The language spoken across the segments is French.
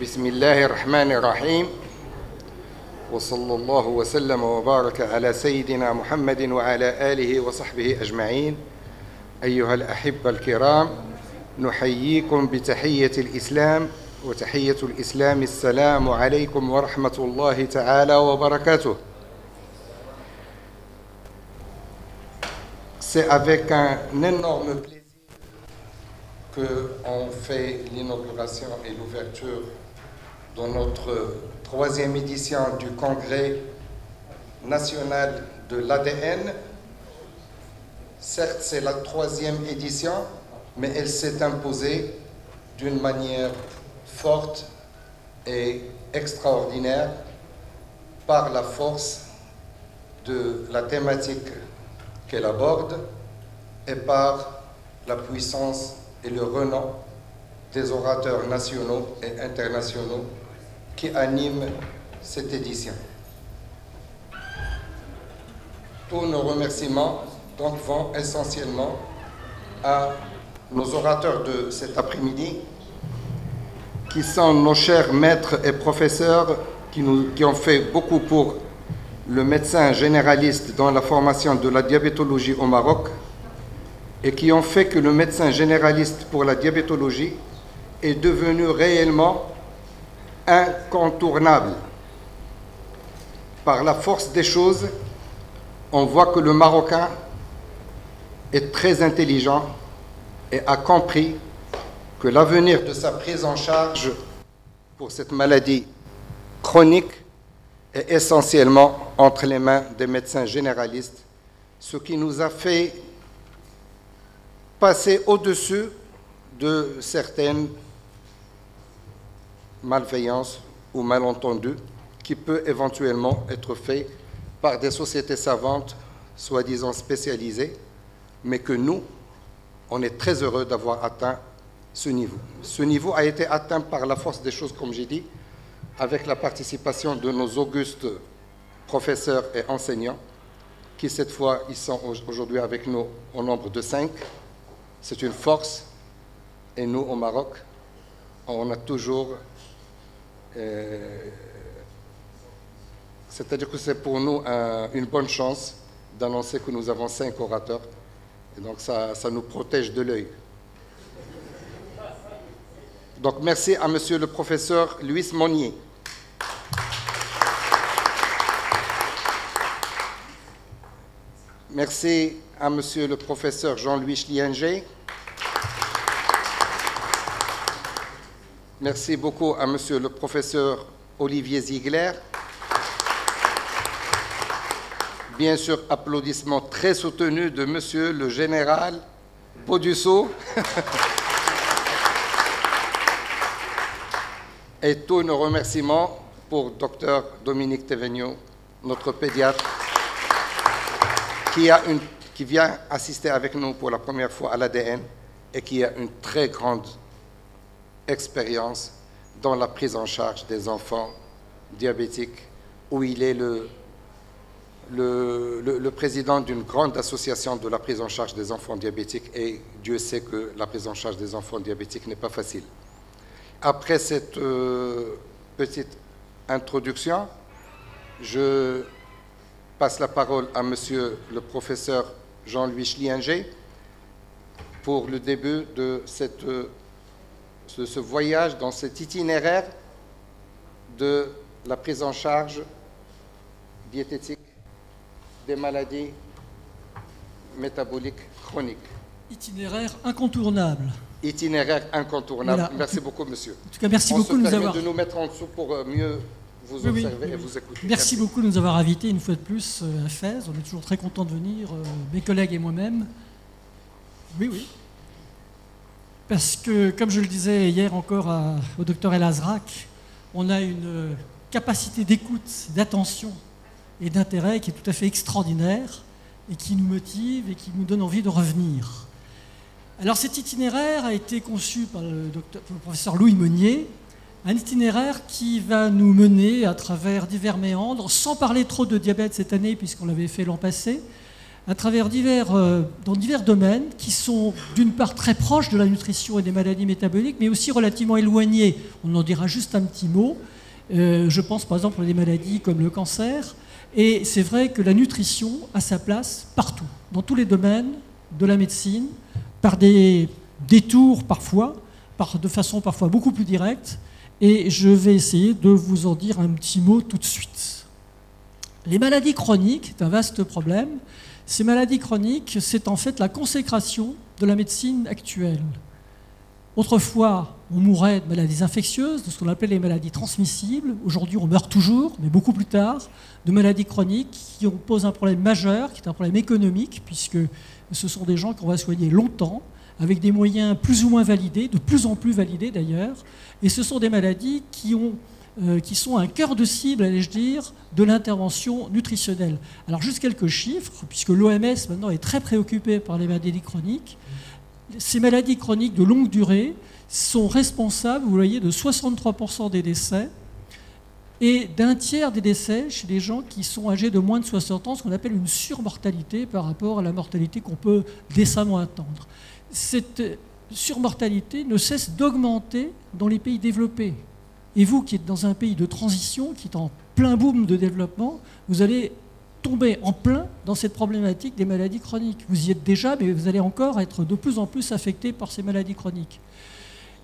بسم الله الرحمن الرحيم وصلى الله وسلم وبارك على سيدنا محمد وعلى آله وصحبه أجمعين. أيها الأحبة الكرام، نحييكم بتحية الإسلام، وتحية الإسلام السلام عليكم ورحمة الله تعالى وبركاته. C'est avec un énorme plaisir qu'on fait l'inauguration et l'ouverture de notre 3e édition du Congrès national de l'ADN. Certes, c'est la 3e édition, mais elle s'est imposée d'une manière forte et extraordinaire par la force de la thématique qu'elle aborde et par la puissance et le renom des orateurs nationaux et internationaux qui animent cette édition. Tous nos remerciements donc vont essentiellement à nos orateurs de cet après-midi, qui sont nos chers maîtres et professeurs qui ont fait beaucoup pour le médecin généraliste dans la formation de la diabétologie au Maroc, et qui ont fait que le médecin généraliste pour la diabétologie est devenu réellement incontournable. Par la force des choses, on voit que le Marocain est très intelligent et a compris que l'avenir de sa prise en charge pour cette maladie chronique est essentiellement entre les mains des médecins généralistes, ce qui nous a fait passer au-dessus de certaines malveillances ou malentendus qui peuvent éventuellement être faits par des sociétés savantes, soi-disant spécialisées, mais que nous, on est très heureux d'avoir atteint ce niveau. Ce niveau a été atteint par la force des choses, comme j'ai dit, avec la participation de nos augustes professeurs et enseignants, qui cette fois, ils sont aujourd'hui avec nous au nombre de 5. C'est une force, et nous, au Maroc, on a toujours... c'est-à-dire que c'est pour nous une bonne chance d'annoncer que nous avons 5 orateurs, et donc ça nous protège de l'œil. Donc merci à monsieur le professeur Louis Monnier. Merci à monsieur le professeur Jean-Louis Schlienger. Merci beaucoup à monsieur le professeur Olivier Ziegler. Bien sûr, applaudissements très soutenus de monsieur le général Baudusseau. Et tous nos remerciements pour docteur Dominique Thévenot, notre pédiatre, qui vient assister avec nous pour la première fois à l'ADN et qui a une très grande expérience dans la prise en charge des enfants diabétiques, où il est le président d'une grande association de la prise en charge des enfants diabétiques, et Dieu sait que la prise en charge des enfants diabétiques n'est pas facile. Après cette petite introduction, je passe la parole à monsieur le professeur Jean-Louis Schlienger pour le début de ce voyage dans cet itinéraire de la prise en charge diététique des maladies métaboliques chroniques. Itinéraire incontournable. Itinéraire incontournable. Voilà. Merci beaucoup, monsieur. En tout cas, merci beaucoup de nous avoir... de nous mettre en dessous pour mieux vous observer et vous écouter. Merci beaucoup de nous avoir invités une fois de plus à Fès. On est toujours très contents de venir, mes collègues et moi-même. Oui. Parce que, comme je le disais hier encore au docteur El Azraq, on a une capacité d'écoute, d'attention et d'intérêt qui est tout à fait extraordinaire et qui nous motive et qui nous donne envie de revenir. Alors cet itinéraire a été conçu par le professeur Louis Monnier, un itinéraire qui va nous mener à travers divers méandres, sans parler trop de diabète cette année puisqu'on l'avait fait l'an passé, à travers dans divers domaines qui sont d'une part très proches de la nutrition et des maladies métaboliques, mais aussi relativement éloignés. On en dira juste un petit mot. Je pense par exemple à des maladies comme le cancer. Et c'est vrai que la nutrition a sa place partout, dans tous les domaines de la médecine, par des détours parfois, de façon parfois beaucoup plus directe. Et je vais essayer de vous en dire un petit mot tout de suite. Les maladies chroniques, c'est un vaste problème. Ces maladies chroniques, c'est en fait la consécration de la médecine actuelle. Autrefois, on mourait de maladies infectieuses, de ce qu'on appelle les maladies transmissibles. Aujourd'hui, on meurt toujours, mais beaucoup plus tard, de maladies chroniques qui posent un problème majeur, qui est un problème économique, puisque ce sont des gens qu'on va soigner longtemps, avec des moyens plus ou moins validés, de plus en plus validés d'ailleurs. Et ce sont des maladies qui sont un cœur de cible, allais-je dire, de l'intervention nutritionnelle. Alors juste quelques chiffres, puisque l'OMS maintenant est très préoccupée par les maladies chroniques. Ces maladies chroniques de longue durée sont responsables, vous voyez, de 63% des décès et d'un tiers des décès chez les gens qui sont âgés de moins de 60 ans, ce qu'on appelle une surmortalité par rapport à la mortalité qu'on peut décemment attendre. Cette surmortalité ne cesse d'augmenter dans les pays développés. Et vous qui êtes dans un pays de transition, qui est en plein boom de développement, vous allez tomber en plein dans cette problématique des maladies chroniques. Vous y êtes déjà, mais vous allez encore être de plus en plus affecté par ces maladies chroniques.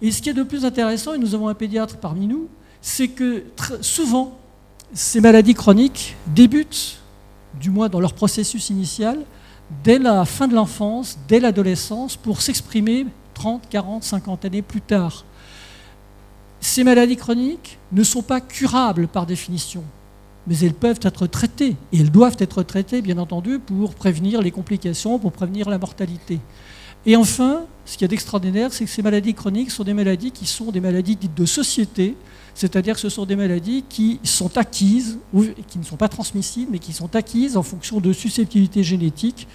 Et ce qui est de plus intéressant, et nous avons un pédiatre parmi nous, c'est que souvent, ces maladies chroniques débutent, du moins dans leur processus initial, dès la fin de l'enfance, dès l'adolescence, pour s'exprimer 30, 40, 50 années plus tard. Ces maladies chroniques ne sont pas curables par définition, mais elles peuvent être traitées, et elles doivent être traitées, bien entendu, pour prévenir les complications, pour prévenir la mortalité. Et enfin, ce qui est extraordinaire, c'est que ces maladies chroniques sont des maladies qui sont des maladies dites de société, c'est-à-dire que ce sont des maladies qui sont acquises, ou qui ne sont pas transmissibles, mais qui sont acquises en fonction de susceptibilités génétiques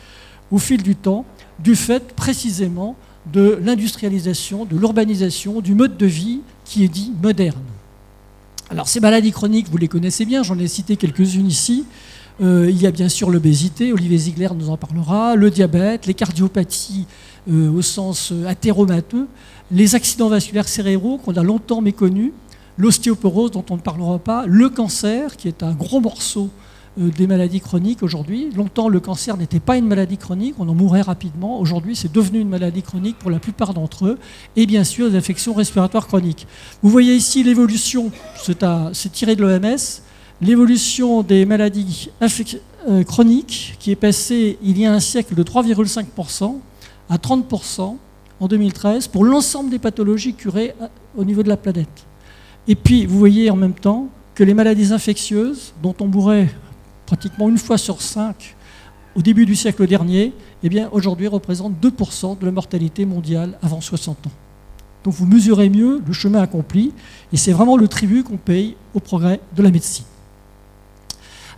au fil du temps, du fait précisément de l'industrialisation, de l'urbanisation, du mode de vie qui est dit moderne. Alors ces maladies chroniques, vous les connaissez bien, j'en ai cité quelques-unes ici. Il y a bien sûr l'obésité, Olivier Ziegler nous en parlera, le diabète, les cardiopathies au sens athéromateux, les accidents vasculaires cérébraux qu'on a longtemps méconnus, l'ostéoporose dont on ne parlera pas, le cancer qui est un gros morceau des maladies chroniques aujourd'hui. Longtemps, le cancer n'était pas une maladie chronique, on en mourait rapidement. Aujourd'hui, c'est devenu une maladie chronique pour la plupart d'entre eux. Et bien sûr, les infections respiratoires chroniques. Vous voyez ici l'évolution, c'est tiré de l'OMS, l'évolution des maladies chroniques qui est passée il y a un siècle de 3,5% à 30% en 2013 pour l'ensemble des pathologies curées au niveau de la planète. Et puis, vous voyez en même temps que les maladies infectieuses, dont on mourait pratiquement une fois sur 5 au début du siècle dernier, eh bien, aujourd'hui représentent 2% de la mortalité mondiale avant 60 ans. Donc vous mesurez mieux le chemin accompli, et c'est vraiment le tribut qu'on paye au progrès de la médecine.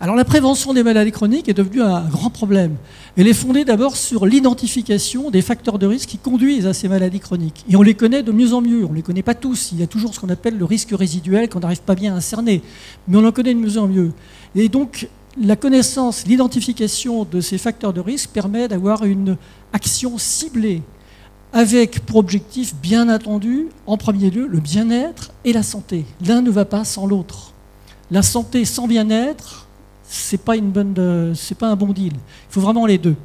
Alors la prévention des maladies chroniques est devenue un grand problème. Elle est fondée d'abord sur l'identification des facteurs de risque qui conduisent à ces maladies chroniques. Et on les connaît de mieux en mieux. On ne les connaît pas tous. Il y a toujours ce qu'on appelle le risque résiduel qu'on n'arrive pas bien à cerner. Mais on en connaît de mieux en mieux. Et donc la connaissance, l'identification de ces facteurs de risque permet d'avoir une action ciblée avec pour objectif, bien entendu, en premier lieu, le bien-être et la santé. L'un ne va pas sans l'autre. La santé sans bien-être, c'est pas un bon deal. Il faut vraiment les deux.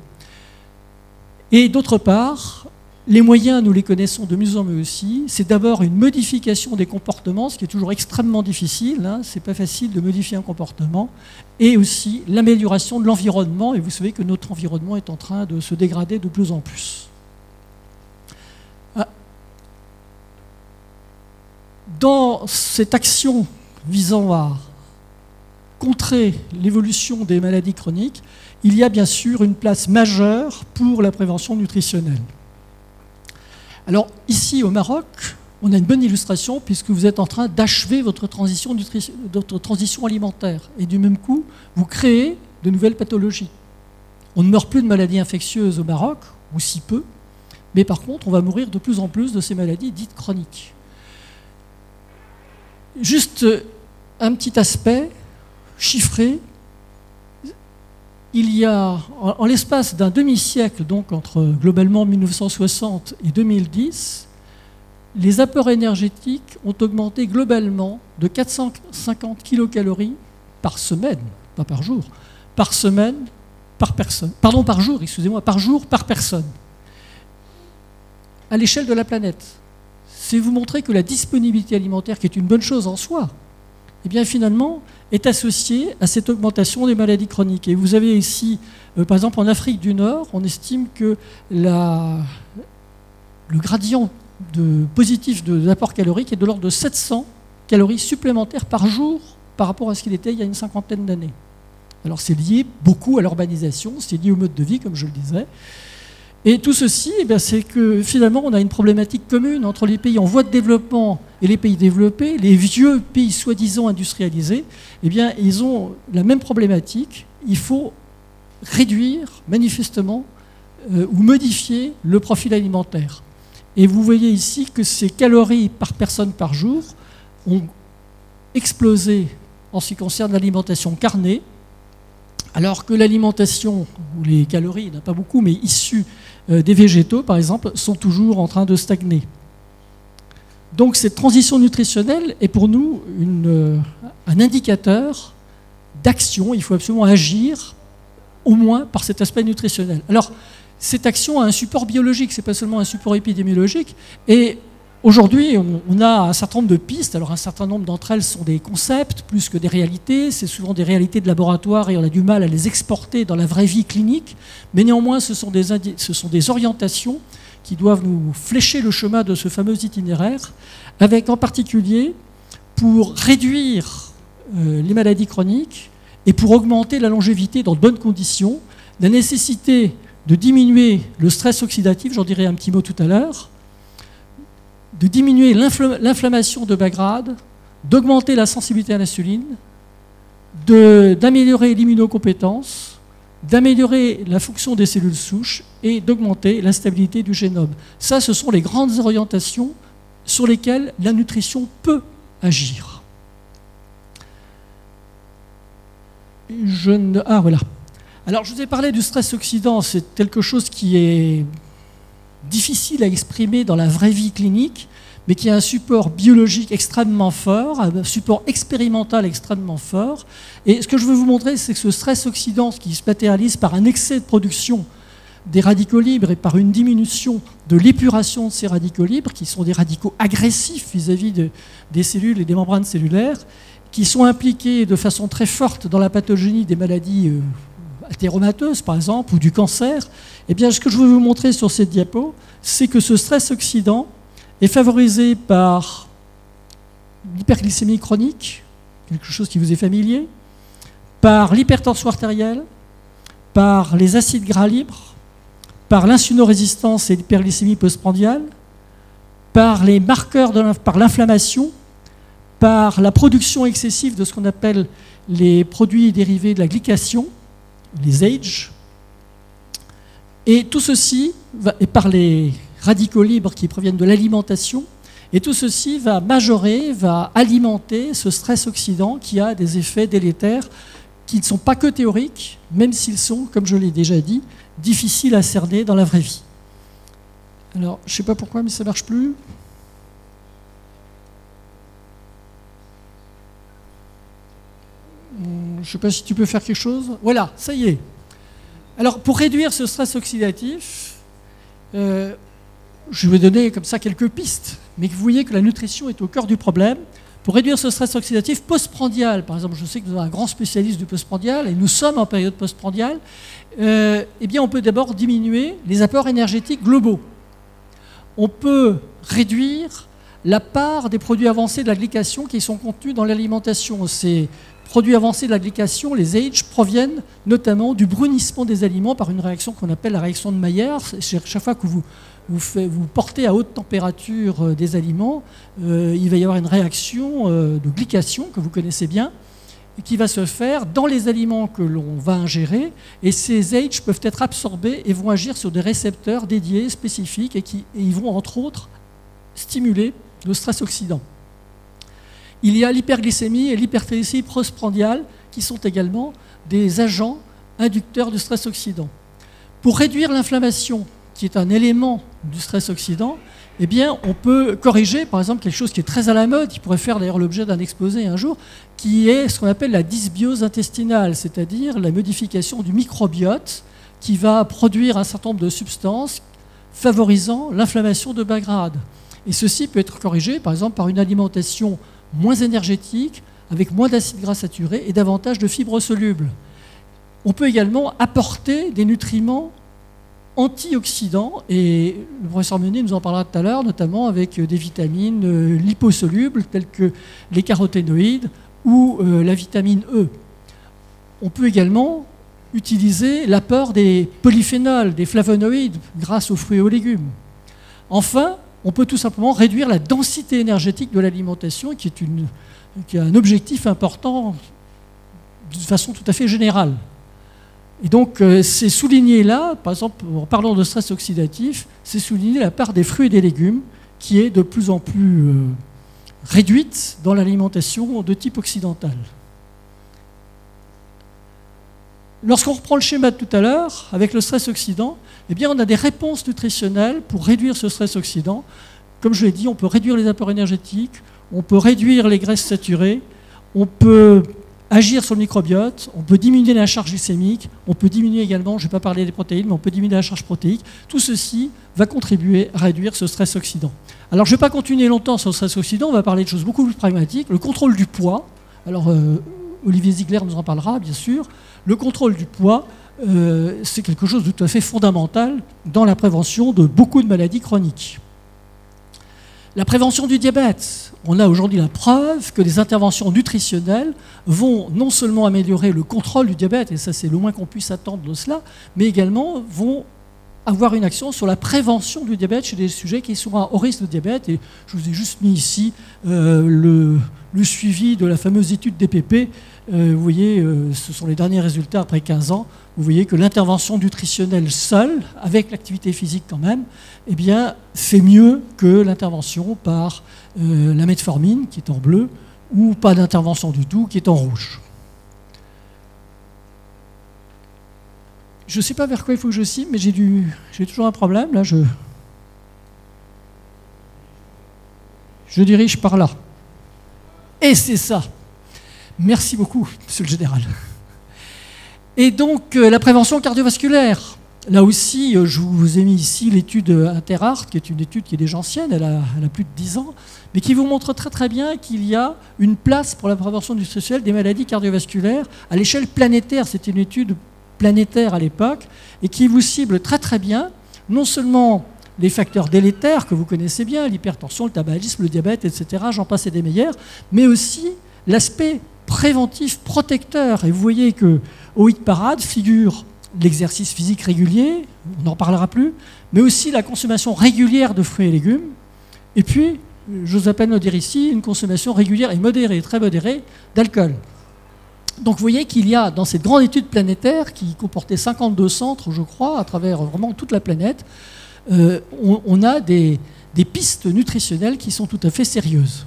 Et d'autre part, les moyens, nous les connaissons de mieux en mieux aussi. C'est d'abord une modification des comportements, ce qui est toujours extrêmement difficile. Hein. C'est pas facile de modifier un comportement. Et aussi l'amélioration de l'environnement. Et vous savez que notre environnement est en train de se dégrader de plus en plus. Dans cette action visant à contrer l'évolution des maladies chroniques, il y a bien sûr une place majeure pour la prévention nutritionnelle. Alors ici au Maroc, on a une bonne illustration puisque vous êtes en train d'achever votre transition alimentaire et du même coup, vous créez de nouvelles pathologies. On ne meurt plus de maladies infectieuses au Maroc, ou si peu, mais par contre, on va mourir de plus en plus de ces maladies dites chroniques. Juste un petit aspect chiffré. il y a, en l'espace d'un demi-siècle, donc entre globalement 1960 et 2010, les apports énergétiques ont augmenté globalement de 450 kilocalories par semaine, pas par jour, par semaine, par personne. Pardon, par jour, excusez-moi, par jour, par personne. À l'échelle de la planète. C'est vous montrer que la disponibilité alimentaire, qui est une bonne chose en soi, eh bien finalement, est associée à cette augmentation des maladies chroniques. Et vous avez ici, par exemple en Afrique du Nord, on estime que le gradient positif de l'apport calorique est de l'ordre de 700 calories supplémentaires par jour par rapport à ce qu'il était il y a une cinquantaine d'années. Alors c'est lié beaucoup à l'urbanisation, c'est lié au mode de vie, comme je le disais. Et tout ceci, eh c'est que finalement, on a une problématique commune entre les pays en voie de développement et les pays développés. Les vieux pays soi-disant industrialisés, eh bien, ils ont la même problématique. Il faut réduire manifestement ou modifier le profil alimentaire. Et vous voyez ici que ces calories par personne par jour ont explosé en ce qui concerne l'alimentation carnée, alors que l'alimentation, où les calories, il n'y en a pas beaucoup, mais issues des végétaux, par exemple, sont toujours en train de stagner. Donc cette transition nutritionnelle est pour nous un indicateur d'action. Il faut absolument agir, au moins par cet aspect nutritionnel. Alors, cette action a un support biologique, ce n'est pas seulement un support épidémiologique. Et aujourd'hui, on a un certain nombre de pistes. Alors, un certain nombre d'entre elles sont des concepts plus que des réalités. C'est souvent des réalités de laboratoire et on a du mal à les exporter dans la vraie vie clinique. Mais néanmoins, ce sont des orientations qui doivent nous flécher le chemin de ce fameux itinéraire, avec en particulier, pour réduire les maladies chroniques et pour augmenter la longévité dans de bonnes conditions, la nécessité de diminuer le stress oxydatif, j'en dirai un petit mot tout à l'heure, de diminuer l'inflammation de bas grade, d'augmenter la sensibilité à l'insuline, d'améliorer l'immunocompétence, d'améliorer la fonction des cellules souches et d'augmenter la stabilité du génome. Ça, ce sont les grandes orientations sur lesquelles la nutrition peut agir. Ah, voilà. Alors, je vous ai parlé du stress oxydant. C'est quelque chose qui est difficile à exprimer dans la vraie vie clinique, mais qui a un support biologique extrêmement fort, un support expérimental extrêmement fort. Et ce que je veux vous montrer, c'est que ce stress oxydant qui se matérialise par un excès de production des radicaux libres et par une diminution de l'épuration de ces radicaux libres, qui sont des radicaux agressifs vis-à-vis des cellules et des membranes cellulaires, qui sont impliqués de façon très forte dans la pathogénie des maladies athéromateuses, par exemple, ou du cancer. Eh bien, ce que je veux vous montrer sur cette diapo, c'est que ce stress oxydant est favorisé par l'hyperglycémie chronique, quelque chose qui vous est familier, par l'hypertension artérielle, par les acides gras libres, par l'insulinorésistance et l'hyperglycémie postprandiale, par les marqueurs par l'inflammation, par la production excessive de ce qu'on appelle les produits dérivés de la glycation, les AGE, et tout ceci, et par les radicaux libres qui proviennent de l'alimentation, et tout ceci va majorer, va alimenter ce stress oxydant qui a des effets délétères qui ne sont pas que théoriques, même s'ils sont, comme je l'ai déjà dit, difficiles à cerner dans la vraie vie. Alors, je ne sais pas pourquoi, mais ça ne marche plus. Je ne sais pas si tu peux faire quelque chose. Voilà, ça y est. Alors, pour réduire ce stress oxydatif, je vais donner comme ça quelques pistes, mais vous voyez que la nutrition est au cœur du problème. Pour réduire ce stress oxydatif postprandial, par exemple, je sais que vous êtes un grand spécialiste du postprandial, et nous sommes en période postprandiale, eh bien, on peut d'abord diminuer les apports énergétiques globaux. On peut réduire la part des produits avancés de la glycation qui sont contenus dans l'alimentation. Ces produits avancés de la glycation, les AGE, proviennent notamment du brunissement des aliments par une réaction qu'on appelle la réaction de Maillard. Chaque fois que vous portez à haute température des aliments, il va y avoir une réaction de glycation que vous connaissez bien, qui va se faire dans les aliments que l'on va ingérer, et ces AGE peuvent être absorbés et vont agir sur des récepteurs dédiés, spécifiques, et ils vont entre autres stimuler le stress oxydant. Il y a l'hyperglycémie et l'hyperglycémie postprandiale qui sont également des agents inducteur du stress oxydant. Pour réduire l'inflammation, qui est un élément du stress oxydant, eh bien, on peut corriger, par exemple, quelque chose qui est très à la mode, qui pourrait faire d'ailleurs l'objet d'un exposé un jour, qui est ce qu'on appelle la dysbiose intestinale, c'est-à-dire la modification du microbiote qui va produire un certain nombre de substances favorisant l'inflammation de bas grade. Et ceci peut être corrigé, par exemple, par une alimentation moins énergétique, avec moins d'acides gras saturés et davantage de fibres solubles. On peut également apporter des nutriments antioxydants, et le professeur Meunier nous en parlera tout à l'heure, notamment avec des vitamines liposolubles telles que les caroténoïdes ou la vitamine E. On peut également utiliser l'apport des polyphénols, des flavonoïdes, grâce aux fruits et aux légumes. Enfin, on peut tout simplement réduire la densité énergétique de l'alimentation, qui est un objectif important de façon tout à fait générale. Et donc, c'est souligné là, par exemple, en parlant de stress oxydatif, c'est souligné la part des fruits et des légumes qui est de plus en plus réduite dans l'alimentation de type occidental. Lorsqu'on reprend le schéma de tout à l'heure, avec le stress oxydant, eh bien, on a des réponses nutritionnelles pour réduire ce stress oxydant. Comme je l'ai dit, on peut réduire les apports énergétiques, on peut réduire les graisses saturées, on peut agir sur le microbiote, on peut diminuer la charge glycémique, on peut diminuer également, je ne vais pas parler des protéines, mais on peut diminuer la charge protéique. Tout ceci va contribuer à réduire ce stress oxydant. Alors, je ne vais pas continuer longtemps sur le stress oxydant, on va parler de choses beaucoup plus pragmatiques. Le contrôle du poids, alors Olivier Ziegler nous en parlera, bien sûr. Le contrôle du poids, c'est quelque chose de tout à fait fondamental dans la prévention de beaucoup de maladies chroniques. La prévention du diabète, on a aujourd'hui la preuve que les interventions nutritionnelles vont non seulement améliorer le contrôle du diabète, et ça c'est le moins qu'on puisse attendre de cela, mais également vont avoir une action sur la prévention du diabète chez des sujets qui sont à haut risque de diabète. Et je vous ai juste mis ici le suivi de la fameuse étude DPP. Vous voyez, ce sont les derniers résultats après 15 ans. Vous voyez que l'intervention nutritionnelle seule, avec l'activité physique quand même, eh bien, fait mieux que l'intervention par la metformine, qui est en bleu, ou pas d'intervention du tout, qui est en rouge. Je ne sais pas vers quoi il faut que je cible, mais j'ai toujours un problème. Là, je dirige par là. Et c'est ça. Merci beaucoup, monsieur le général. Et donc, la prévention cardiovasculaire. Là aussi, je vous ai mis ici l'étude Interart, qui est une étude qui est déjà ancienne, elle a plus de 10 ans, mais qui vous montre très très bien qu'il y a une place pour la prévention nutritionnelle des maladies cardiovasculaires à l'échelle planétaire. C'était une étude planétaire à l'époque, et qui vous cible très très bien, non seulement les facteurs délétères que vous connaissez bien, l'hypertension, le tabagisme, le diabète, etc., j'en passe et des meilleurs, mais aussi l'aspect préventif protecteur. Et vous voyez qu'au hit parade figure l'exercice physique régulier, on n'en parlera plus, mais aussi la consommation régulière de fruits et légumes, et puis, j'ose à peine le dire ici, une consommation régulière et modérée, très modérée, d'alcool. Donc vous voyez qu'il y a, dans cette grande étude planétaire, qui comportait 52 centres, je crois, à travers vraiment toute la planète, on a des pistes nutritionnelles qui sont tout à fait sérieuses.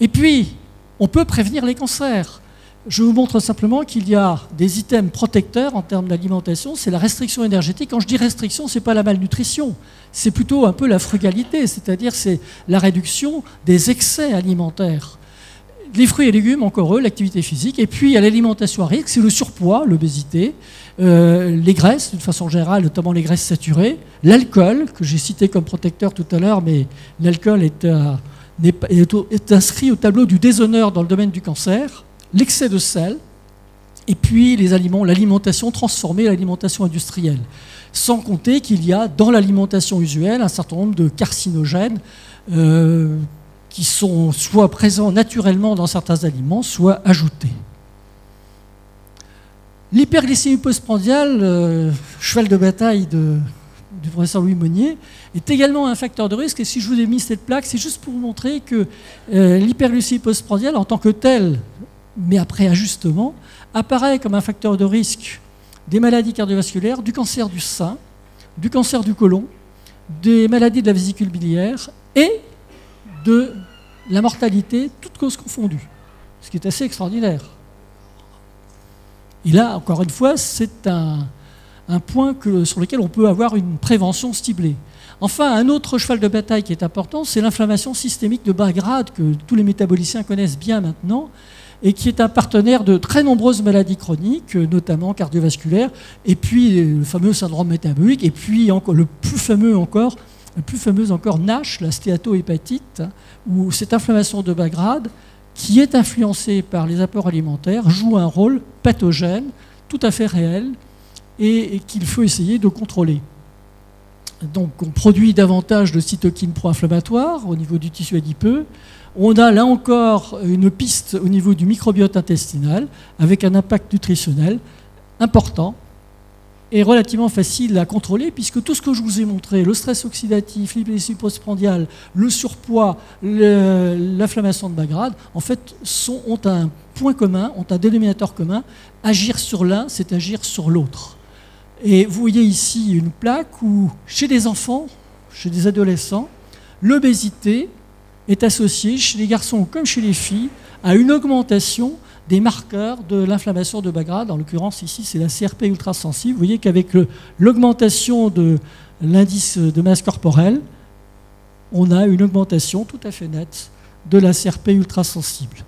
Et puis, on peut prévenir les cancers. Je vous montre simplement qu'il y a des items protecteurs en termes d'alimentation, c'est la restriction énergétique. Quand je dis restriction, ce n'est pas la malnutrition, c'est plutôt un peu la frugalité, c'est-à-dire c'est la réduction des excès alimentaires. Les fruits et légumes, encore eux, l'activité physique, et puis il y a l'alimentation à risque, c'est le surpoids, l'obésité, les graisses, d'une façon générale, notamment les graisses saturées, l'alcool, que j'ai cité comme protecteur tout à l'heure, mais l'alcool est inscrit au tableau du déshonneur dans le domaine du cancer, l'excès de sel, et puis les aliments, l'alimentation transformée, l'alimentation industrielle. Sans compter qu'il y a dans l'alimentation usuelle un certain nombre de carcinogènes qui sont soit présents naturellement dans certains aliments, soit ajoutés. L'hyperglycémie postprandiale, cheval de bataille du professeur Louis Monnier, est également un facteur de risque. Et si je vous ai mis cette plaque, c'est juste pour vous montrer que l'hyperglycémie postprandiale, en tant que telle, mais après ajustement, apparaît comme un facteur de risque des maladies cardiovasculaires, du cancer du sein, du cancer du côlon, des maladies de la vésicule biliaire et de la mortalité, toutes causes confondues, ce qui est assez extraordinaire. Et là, encore une fois, c'est un point sur lequel on peut avoir une prévention ciblée. Enfin, un autre cheval de bataille qui est important, c'est l'inflammation systémique de bas grade que tous les métaboliciens connaissent bien maintenant et qui est un partenaire de très nombreuses maladies chroniques, notamment cardiovasculaires, et puis le fameux syndrome métabolique, et puis encore, le plus fameux encore, NASH, la stéatohépatite, où cette inflammation de bas grade, qui est influencée par les apports alimentaires, joue un rôle pathogène tout à fait réel et qu'il faut essayer de contrôler. Donc on produit davantage de cytokines pro-inflammatoires au niveau du tissu adipeux. On a là encore une piste au niveau du microbiote intestinal avec un impact nutritionnel important et relativement facile à contrôler puisque tout ce que je vous ai montré, le stress oxydatif, l'hypoxie postprandiale, le surpoids, l'inflammation de bas grade, en fait ont un point commun, ont un dénominateur commun. Agir sur l'un, c'est agir sur l'autre. Et vous voyez ici une plaque où, chez des enfants, chez des adolescents, l'obésité est associée, chez les garçons comme chez les filles, à une augmentation des marqueurs de l'inflammation de bas grade. En l'occurrence, ici, c'est la CRP ultrasensible. Vous voyez qu'avec l'augmentation de l'indice de masse corporelle, on a une augmentation tout à fait nette de la CRP ultrasensible.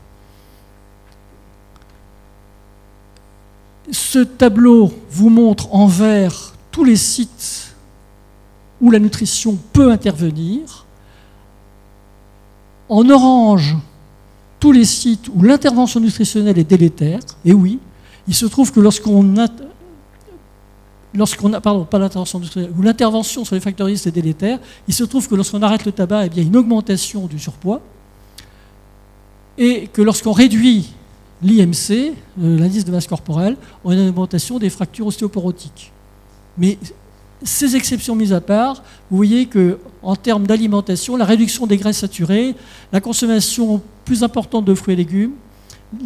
Ce tableau vous montre en vert tous les sites où la nutrition peut intervenir. En orange, tous les sites où l'intervention nutritionnelle est délétère. Et oui, il se trouve que lorsqu'on a pas l'intervention nutritionnelle, où l'intervention sur les facteurs de risque est délétère, il se trouve que lorsqu'on arrête le tabac, eh bien, il y a une augmentation du surpoids. Et que lorsqu'on réduit l'IMC, l'indice de masse corporelle, on a une augmentation des fractures ostéoporotiques. Mais ces exceptions mises à part, vous voyez qu'en termes d'alimentation, la réduction des graisses saturées, la consommation plus importante de fruits et légumes,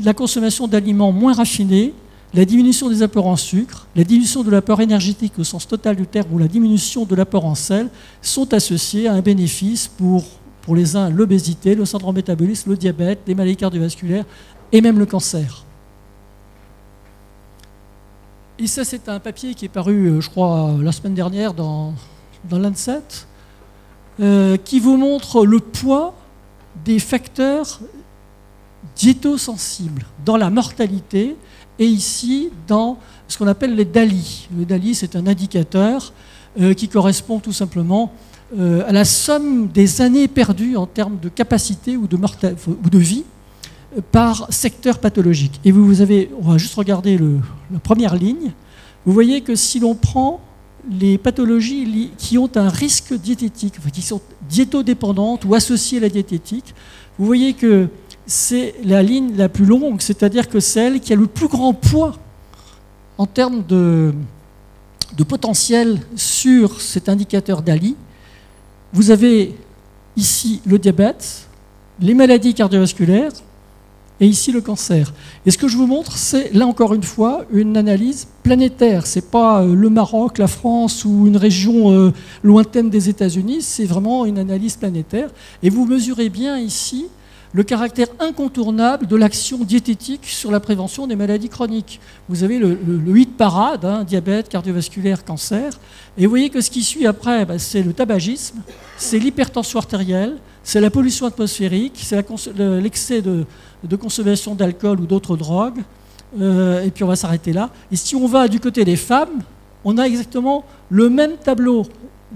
la consommation d'aliments moins raffinés, la diminution des apports en sucre, la diminution de l'apport énergétique au sens total du terme ou la diminution de l'apport en sel sont associés à un bénéfice pour les uns l'obésité, le syndrome métabolique, le diabète, les maladies cardiovasculaires, et même le cancer. Et ça, c'est un papier qui est paru, je crois, la semaine dernière dans Lancet, qui vous montre le poids des facteurs diétosensibles dans la mortalité et ici dans ce qu'on appelle les DALI. Le DALI, c'est un indicateur qui correspond tout simplement à la somme des années perdues en termes de capacité ou de vie par secteur pathologique. Et on va juste regarder la première ligne. Vous voyez que si l'on prend les pathologies qui ont un risque diététique, enfin, qui sont diétodépendantes ou associées à la diététique, vous voyez que c'est la ligne la plus longue, c'est-à-dire que c'est elle qui a le plus grand poids en termes de potentiel sur cet indicateur DALI. Vous avez ici le diabète, les maladies cardiovasculaires, et ici le cancer. Et ce que je vous montre, c'est là encore une fois une analyse planétaire. Ce n'est pas le Maroc, la France ou une région lointaine des États-Unis, c'est vraiment une analyse planétaire. Et vous mesurez bien ici le caractère incontournable de l'action diététique sur la prévention des maladies chroniques. Vous avez le 8 parades, hein, diabète, cardiovasculaire, cancer. Et vous voyez que ce qui suit après, c'est le tabagisme, c'est l'hypertension artérielle, c'est la pollution atmosphérique, c'est l'excès de consommation d'alcool ou d'autres drogues, et puis on va s'arrêter là. Et si on va du côté des femmes, on a exactement le même tableau.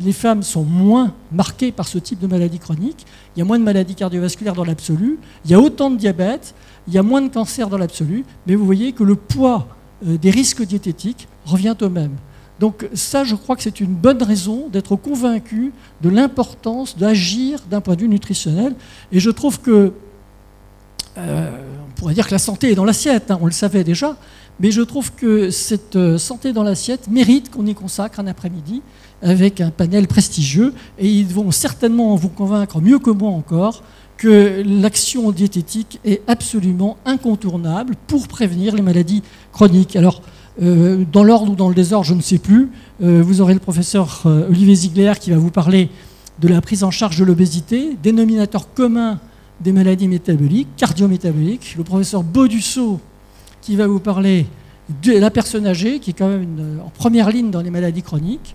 Les femmes sont moins marquées par ce type de maladie chronique, il y a moins de maladies cardiovasculaires dans l'absolu, il y a autant de diabète, il y a moins de cancer dans l'absolu, mais vous voyez que le poids des risques diététiques revient au même. Donc ça, je crois que c'est une bonne raison d'être convaincu de l'importance d'agir d'un point de vue nutritionnel. Et je trouve que, on pourrait dire que la santé est dans l'assiette, hein, on le savait déjà, mais je trouve que cette santé dans l'assiette mérite qu'on y consacre un après-midi avec un panel prestigieux, et ils vont certainement vous convaincre mieux que moi encore que l'action diététique est absolument incontournable pour prévenir les maladies chroniques. Alors, dans l'ordre ou dans le désordre, je ne sais plus, vous aurez le professeur Olivier Ziegler qui va vous parler de la prise en charge de l'obésité, dénominateur commun des maladies métaboliques, cardio-métaboliques, le professeur Baudusseau qui va vous parler la personne âgée, qui est quand même en première ligne dans les maladies chroniques.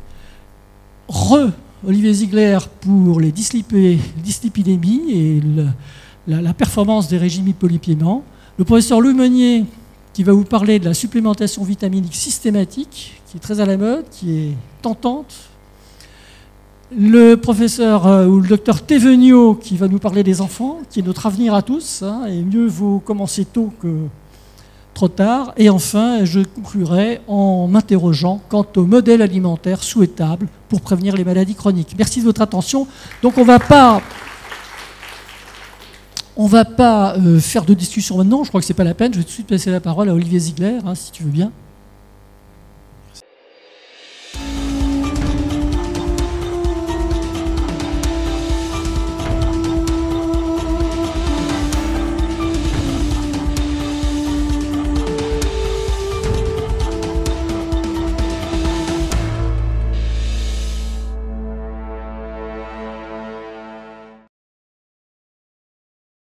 Olivier Ziegler pour les dyslipidémies et la performance des régimes hypolipiémants. Le professeur Lemonnier qui va vous parler de la supplémentation vitaminique systématique, qui est très à la mode, qui est tentante. Le professeur ou le docteur Thévenot qui va nous parler des enfants, qui est notre avenir à tous, hein, et mieux vaut commencer tôt que trop tard. Et enfin, je conclurai en m'interrogeant quant au modèle alimentaire souhaitable pour prévenir les maladies chroniques. Merci de votre attention. Donc on va pas faire de discussion maintenant, je crois que ce n'est pas la peine. Je vais tout de suite passer la parole à Olivier Ziegler, hein, si tu veux bien.